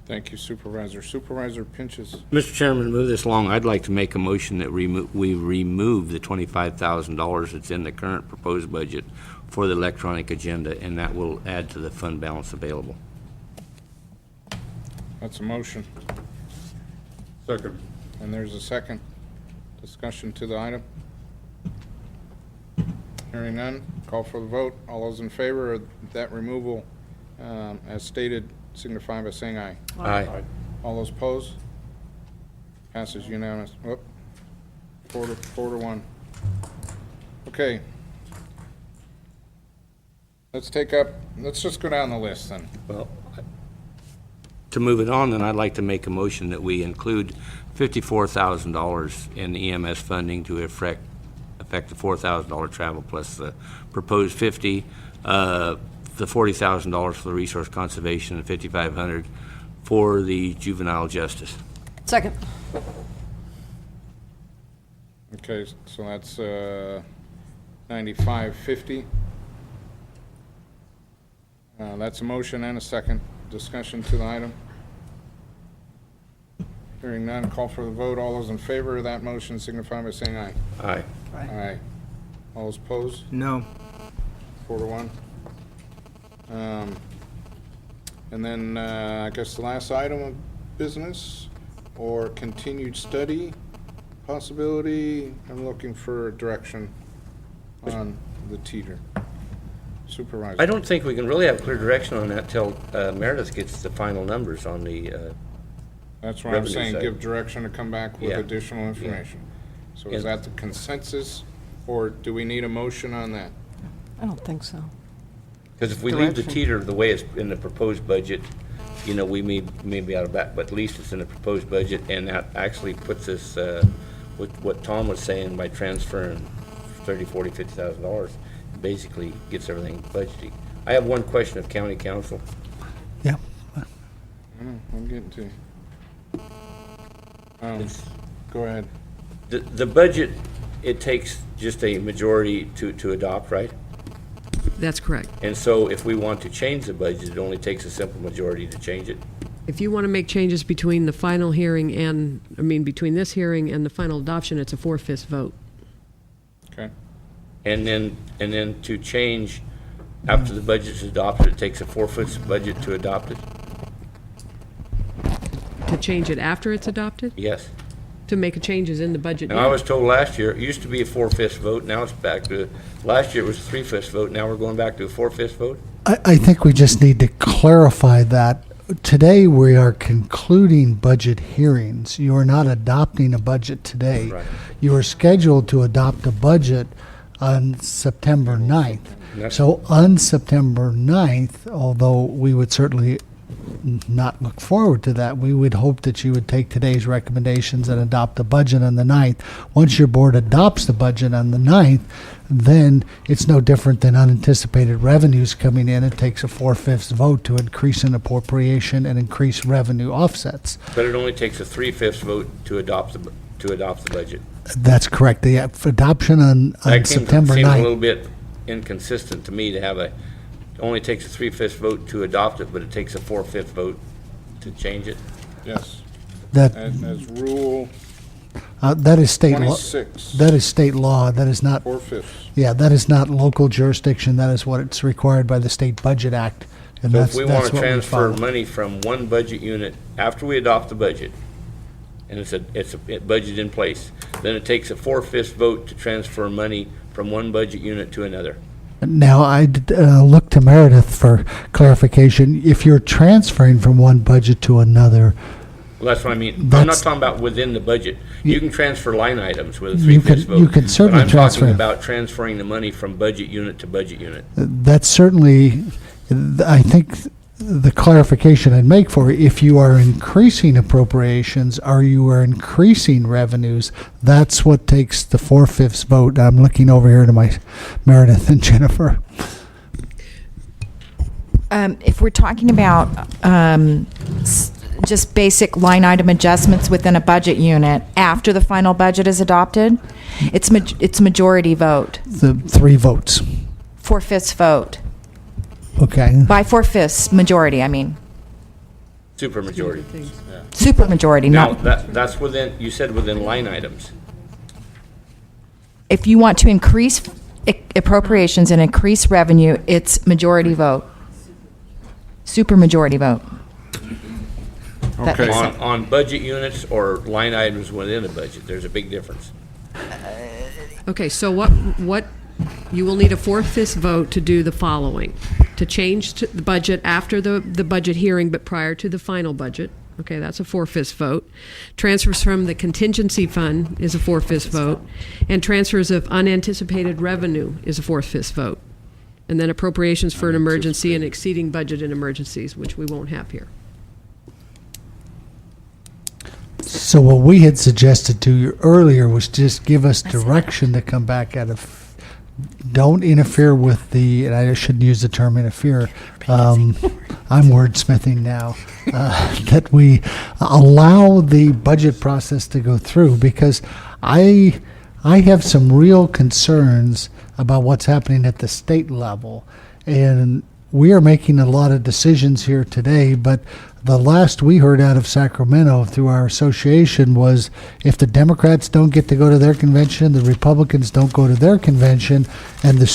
Thank you, Supervisor. Supervisor Pinches. Mr. Chairman, to move this along, I'd like to make a motion that we remove the $25,000 that's in the current proposed budget for the electronic agenda, and that will add to the fund balance available. That's a motion. Second. And there's a second. Discussion to the item. Hearing none, call for the vote. All those in favor of that removal, as stated, signify by saying aye. Aye. All those opposed? Passes unanimous. Whoop. 4-1. Okay. Let's just go down the list then. Well, to move it on, then I'd like to make a motion that we include $54,000 in EMS funding to affect the $4,000 travel plus the proposed 50, the $40,000 for the resource conservation, and $5,500 for the juvenile justice. Second. Okay, so that's $95.50. That's a motion and a second. Discussion to the item. Hearing none, call for the vote. All those in favor of that motion signify by saying aye. Aye. Aye. All those opposed? No. 4-1. And then, I guess the last item of business, or continued study possibility. I'm looking for direction on the teeter. Supervisor. I don't think we can really have clear direction on that till Meredith gets the final numbers on the, That's what I'm revenue saying, side. give direction to come back with Yeah. additional information. So is Yeah. that the consensus, or do we need a motion on that? I don't think so. because if we leave the Direction. teeter the way it's in the proposed budget, you know, we may be out of back, but at least it's in the proposed budget, and that actually puts us, with what Tom was saying, by transferring $30,000, $40,000, $50,000, basically gets everything budgeted. I have one question of county council. Yeah. I'm getting to you. Go ahead. The budget, it takes just a majority to adopt, right? That's correct. And so if we want to change the budget, it only takes a simple majority to change it. If you want to make changes between the final hearing and, between this hearing and the final adoption, it's a 4/5 vote. Okay. And then to change after the budget's adopted, it takes a 4/5 budget to adopt it? To change it after it's adopted, Yes. to make changes in the budget. Now, I was told last year, it used to be a 4/5 vote, now it's back to, last year it was a 3/5 vote, now we're going back to a 4/5 vote? I think we just need to clarify that. Today, we are concluding budget hearings. You are not adopting a budget today. Right. You are scheduled to adopt a budget on September 9th. That's- So on September 9th, although we would certainly not look forward to that, we would hope that you would take today's recommendations and adopt the budget on the 9th. Once your board adopts the budget on the 9th, then it's no different than unanticipated revenues coming in. It takes a 4/5 vote to increase an appropriation and increase revenue offsets. But it only takes a 3/5 vote to adopt the budget. That's correct. The adoption on September Seems a 9th. little bit inconsistent to me to have it only takes a 3/5 vote to adopt it, but it takes a 4/5 vote to change it. Yes. That As rule that is state law. 26, That is state law. That is not. 4/5. Yeah, that is not local jurisdiction. That is what it's required by the State Budget Act. And So that's, if we want that's to what we transfer follow. money from one budget unit, after we adopt the budget, and it's a budget in place, then it takes a 4/5 vote to transfer money from one budget unit to another. Now, I look to Meredith for clarification. If you're transferring from one budget to another, Well, that's what I mean. I'm not That's- talking about within the budget. You can transfer line items with a You 3/5 can- vote. you can certainly But I'm transfer. talking about transferring the money from budget unit to budget unit. that's certainly, I think, the clarification I'd make for you, if you are increasing appropriations or you are increasing revenues, that's what takes the 4/5 vote. I'm looking over here to my Meredith and Jennifer. If we're talking about just basic line item adjustments within a budget unit after the final budget is adopted, it's majority vote, The 3 votes. 4/5 vote. Okay. By 4/5 majority, I mean. Supermajority. Things. Supermajority, Now, not, that's within, you said within line items. if you want to increase appropriations and increase revenue, it's majority vote. Supermajority vote. That Okay. makes sense. On budget units or line items within a budget, there's a big difference. Okay, so what, you will need a 4/5 vote to do the following. To change the budget after the budget hearing, but prior to the final budget. Okay, that's a 4/5 vote. Transfers from the contingency fund is a 4/5 vote. And transfers of unanticipated revenue is a 4/5 vote. And then appropriations for an emergency and exceeding budget in emergencies, which we won't have here. So what we had suggested to you earlier was just give us direction to come back at don't interfere with and I shouldn't use the term interfere, I'm wordsmithing now, that we allow the budget process to go through, because I have some real concerns about what's happening at the state level. And we are making a lot of decisions here today, but the last we heard out of Sacramento through our association was if the Democrats don't get to go to their convention, the Republicans don't go to their convention, and the